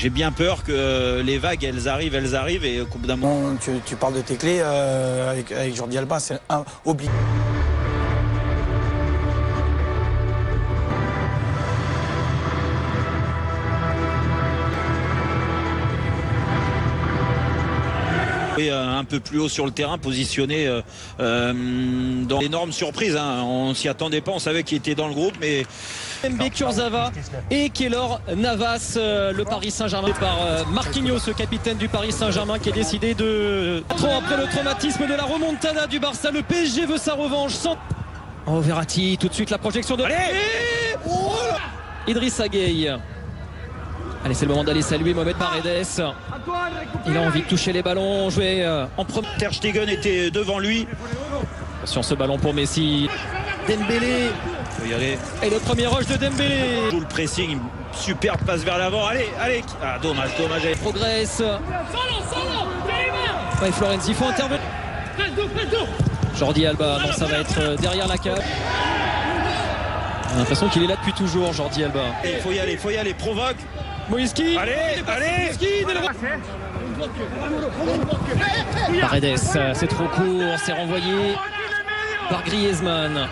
j'ai bien peur que les vagues elles arrivent et au bout d'un moment. Tu parles de tes clés avec Jordi Alba, c'est obligé. Et un peu plus haut sur le terrain, positionné dans l'énorme surprise. Hein. On s'y attendait pas, on savait qu'il était dans le groupe, mais MB Kurzawa et Keylor Navas, le Paris Saint-Germain par Marquinhos, le capitaine du Paris Saint-Germain, qui a décidé de après le traumatisme de la remontada du Barça. Le PSG veut sa revanche. Oh, Verratti, tout de suite la projection de Idrissa Gueye. Allez, c'est le moment d'aller saluer Mohamed Paredes. Il a envie de toucher les ballons, jouer en premier. Ter Stegen était devant lui. Attention, ce ballon pour Messi. Dembélé. Faut y aller. Et le premier rush de Dembélé. Tout le pressing, superbe passe vers l'avant. Allez. Ah, dommage. Il progresse. Ouais, Florenzi, il faut intervenir. Jordi Alba, non, ça va être derrière la cage. On a l'impression qu'il est là depuis toujours, Jordi Alba. Il faut y aller, provoque. Moïski. Allez. Paredes, c'est trop court, c'est renvoyé par Griezmann.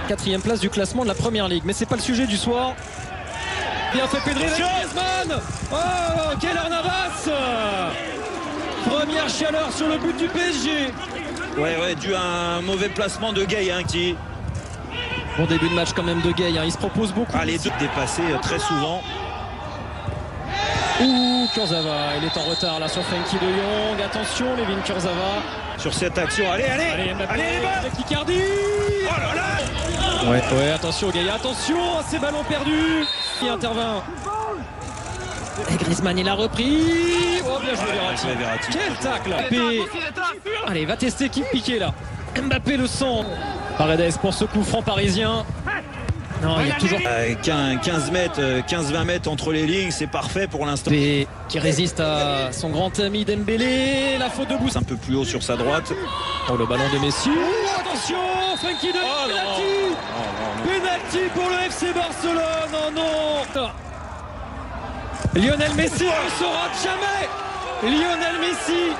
4e place du classement de la première ligue, mais c'est pas le sujet du soir. Bien fait Pedri avec Griezmann. Oh, Keylor Navas. Première chaleur sur le but du PSG. Ouais, dû à un mauvais placement de Gueye, hein, qui... Bon début de match quand même de Gueye, hein. Il se propose beaucoup. Les deux dépassés très souvent. Ouh, Kurzawa, il est en retard là sur Frenkie de Jong. Attention, Layvin Kurzawa. Sur cette action, allez, Mbappé, les balles. avec Icardi. Oh là là. Ouais, attention Gueye, attention à ces ballons perdus. Il intervient. Et Griezmann, il a repris. Oh, bien joué Verratti. Quel tacle. Mbappé. Allez, va tester qui piqué là. Mbappé le centre. Paredes pour ce coup franc parisien. Non, il y a toujours 15-20 mètres entre les lignes, c'est parfait pour l'instant. Qui résiste à son grand ami Dembélé. La faute de Bouss. Un peu plus haut sur sa droite. Oh, le ballon de Messi. Attention, Frenkie de Jong. Penalty pour le FC Barcelone. Non. Lionel Messi ne se rate jamais. Lionel Messi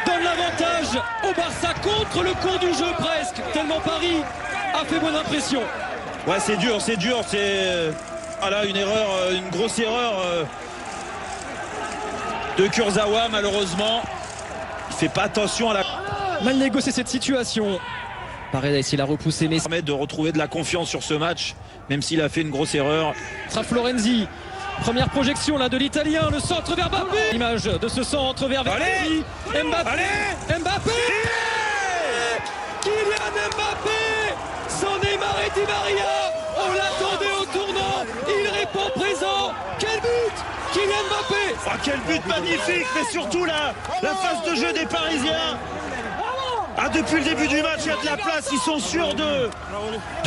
donne l'avantage au Barça contre le cours du jeu presque. Tellement Paris a fait bonne impression. Ouais, c'est dur. C'est une erreur, une grosse erreur de Kurzawa malheureusement. Il fait pas attention à la... Mal négocié cette situation. Paredes, il a repoussé Messi. Permettre de retrouver de la confiance sur ce match, même s'il a fait une grosse erreur. Florenzi. Première projection là de l'Italien, le centre vers Mbappé. L'image de ce centre vers Verratti. Mbappé. Kylian Mbappé. Sans Neymar et Di Maria. On l'attendait au tournant. Il répond présent. Quel but, Kylian Mbappé. Oh, quel but magnifique, mais surtout la phase de jeu des Parisiens. Depuis le début du match, il y a de la place, ils sont sûrs de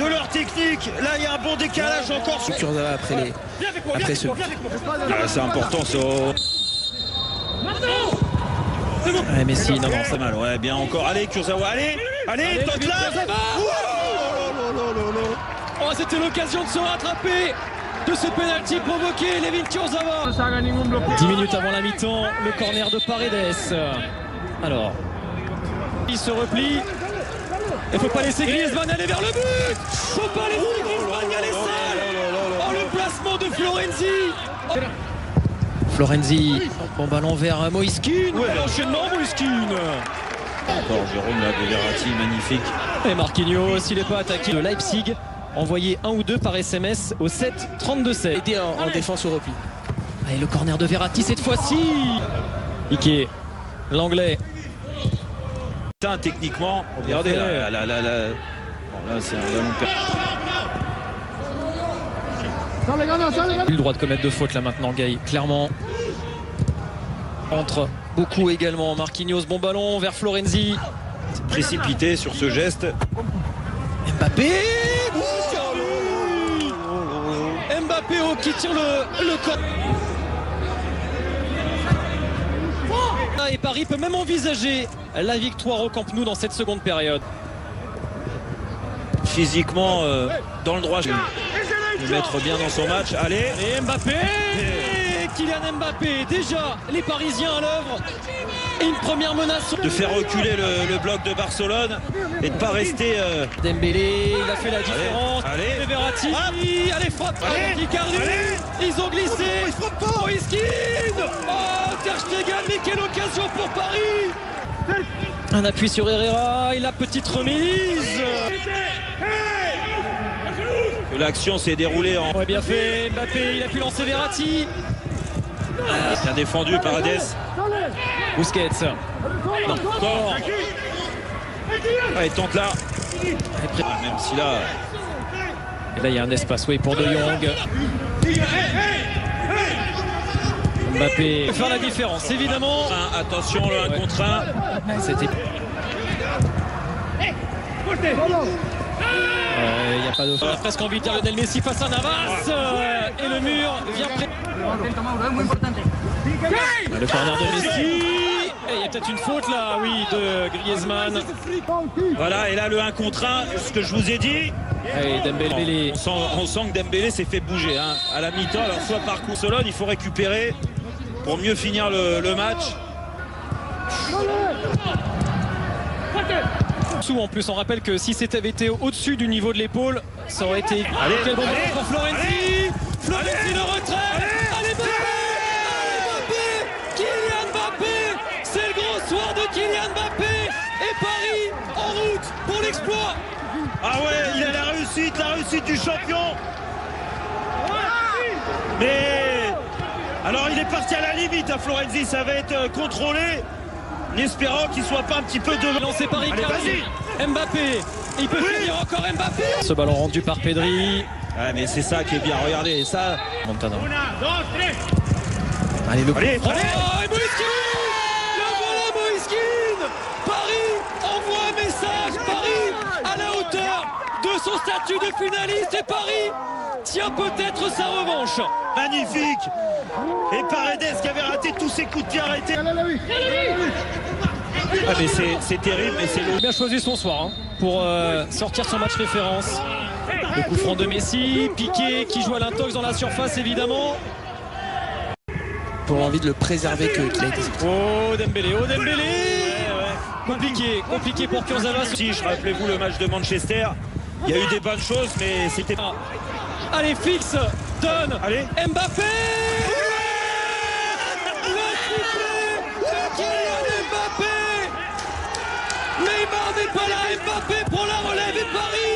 leur technique. Là, il y a un bon décalage encore. Kurzawa après ce... C'est important, ça. Ouais, Messi, non, C'est mal, ouais, bien encore. Allez, Kurzawa, allez, toque là. Oh, c'était l'occasion de se rattraper de ce penalty provoqué, Layvin Kurzawa. 10 minutes avant la mi-temps, le corner de Paredes. Alors, il se replie. Il ne faut pas laisser Griezmann aller vers le but. Il ne faut pas laisser Griezmann y aller seul. Oh, le placement de Florenzi. Bon ballon vers Moïskine. Ouais, l'enchaînement Moïskine. Encore Jérôme là, de Verratti, magnifique. Et Marquinhos, s'il n'est pas attaqué de Leipzig, envoyé 1 ou 2 par SMS au 7 32-7. Aidé en défense au repli. Et le corner de Verratti cette fois-ci. Ike, l'anglais. Techniquement, regardez là. Bon, là c'est un ballon perdu. Il a le droit de commettre de fautes là maintenant, Gueye, clairement. Entre beaucoup également. Marquinhos, bon ballon vers Florenzi. Précipité sur ce geste. Mbappé. Mbappé qui tire le corps. Et Paris peut même envisager la victoire au Camp Nou dans cette seconde période. Physiquement dans le droit. le mettre bien dans son match. Allez. Et Mbappé, Kylian Mbappé, déjà les Parisiens à l'œuvre. Et une première menace. De faire reculer le bloc de Barcelone et de ne pas rester... Dembélé, il a fait la différence. Allez. Verratti, allez frappe. Icardi, ils ont glissé. Moïskine. Oh, Ter Stegen, mais quelle occasion pour Paris. Un appui sur Herrera et la petite remise. L'action s'est déroulée en... Ouais, bien fait, Mbappé, il a pu lancer Verratti. Bien défendu par Hades. Busquets. Non, encore. Allez, tente là. Même si là... Et là, il y a un espace pour De Jong. Mbappé peut faire la différence, évidemment. Attention, le 1 contre 1. C'était... Il n'y a pas de... On a presque envie de dire Lionel Messi face à Navas. Et le mur vient près. Le corner de Messi. Et il y a peut-être une faute là, oui, de Griezmann. Voilà, et là le 1 contre 1, ce que je vous ai dit. Allez, Dembélé. On sent que Dembélé s'est fait bouger hein, à la mi-temps. Alors soit par Barcelone, il faut récupérer pour mieux finir le match. En plus, on rappelle que si c'était été au-dessus du niveau de l'épaule, ça aurait été... Allez, quel bon moment pour Florenzi. Florenzi, le retrait. Allez, Mbappé. Kylian Mbappé. C'est le gros soir de Kylian Mbappé. Et Paris en route pour l'exploit. Ah ouais, il a la réussite du champion. Mais alors il est parti à la limite à Florenzi, ça va être contrôlé. En espérant qu'il soit pas un petit peu devant. Lancé par Icardi. Mbappé. Il peut finir encore Mbappé. Ce ballon rendu par Pedri. Ouais, mais c'est ça qui est bien. Regardez ça. Montana. Allez, le coup. Allez, et Moïskine. Le voilà Moïskine. Paris envoie un message. Paris à la hauteur de son statut de finaliste. Et Paris tient peut-être sa revanche. Magnifique. Et Paredes qui avait raté tous ses coups de pied arrêtés. Ah mais c'est terrible, mais c'est Il a bien choisi son soir pour sortir son match référence. Le coup franc de Messi, Piqué qui joue à l'intox dans la surface évidemment. Pour envie de le préserver qu'il a été. Oh Dembélé, Compliqué pour Kurzawa. Si, rappelez-vous le match de Manchester, il y a eu des bonnes choses, mais c'était... Allez, fixe, donne, allez. Mbappé. Le triplé de Kylian Mbappé. Neymar n'est pas là, Mbappé pour la relève et Paris